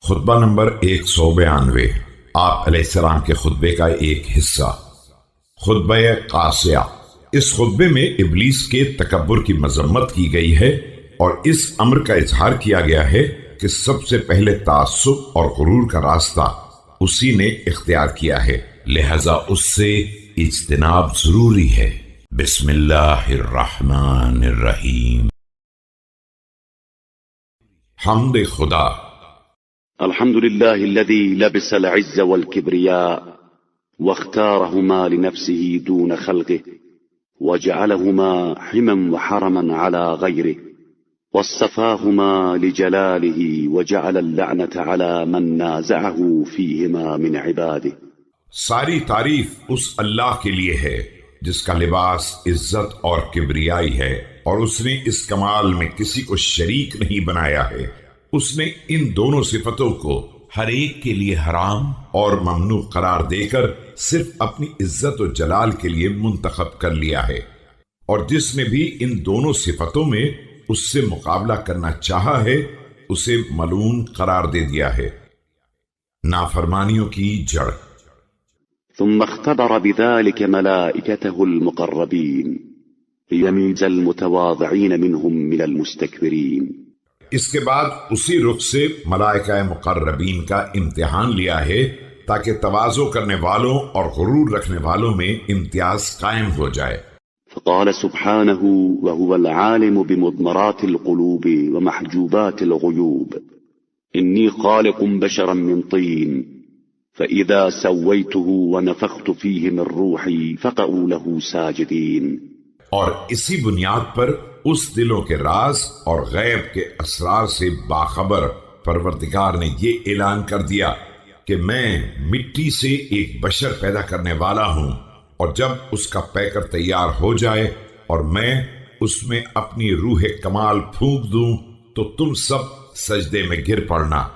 خطبہ نمبر 192 آپ علیہ السلام کے خطبے کا ایک حصہ۔ خطبہ قاسیہ۔ اس خطبے میں ابلیس کے تکبر کی مذمت کی گئی ہے اور اس امر کا اظہار کیا گیا ہے کہ سب سے پہلے تعصب اور غرور کا راستہ اسی نے اختیار کیا ہے، لہذا اس سے اجتناب ضروری ہے۔ بسم اللہ الرحمن الرحیم۔ حمد خدا۔ الحمد لله الذي لبس العز والكبرياء واختارهما لنفسه دون خلقه وجعلهما حما وحرما على غيره واصطفاهما لجلاله وجعل اللعنة على من نازعه فيهما من عباده۔ ساری تعریف اس اللہ کے لیے ہے جس کا لباس عزت اور کبریائی ہے، اور اس نے اس کمال میں کسی کو شریک نہیں بنایا ہے۔ اس نے ان دونوں صفتوں کو ہر ایک کے لیے حرام اور ممنوع قرار دے کر صرف اپنی عزت و جلال کے لیے منتخب کر لیا ہے، اور جس نے بھی ان دونوں صفتوں میں اس سے مقابلہ کرنا چاہا ہے اسے ملعون قرار دے دیا ہے۔ نافرمانیوں کی جڑ۔ ثم اختبر بذلك ملائكته المقربين ليميز المتواضعين منهم من المستكبرين۔ اس کے بعد اسی رخ سے ملائکہ مقربین کا امتحان لیا ہے تاکہ تواضع کرنے والوں اور غرور رکھنے والوں میں امتیاز قائم ہو جائے۔ فقال سبحانه وهو العالم بمضمرات القلوب ومحجوبات الغيوب إني خالق بشرا من طين فإذا سويته ونفخت فيه من روحي فقعوا له ساجدين۔ اور اسی بنیاد پر اس دلوں کے راز اور غیب کے اسرار سے باخبر پروردگار نے یہ اعلان کر دیا کہ میں مٹی سے ایک بشر پیدا کرنے والا ہوں، اور جب اس کا پیکر تیار ہو جائے اور میں اس میں اپنی روح کمال پھونک دوں تو تم سب سجدے میں گر پڑنا۔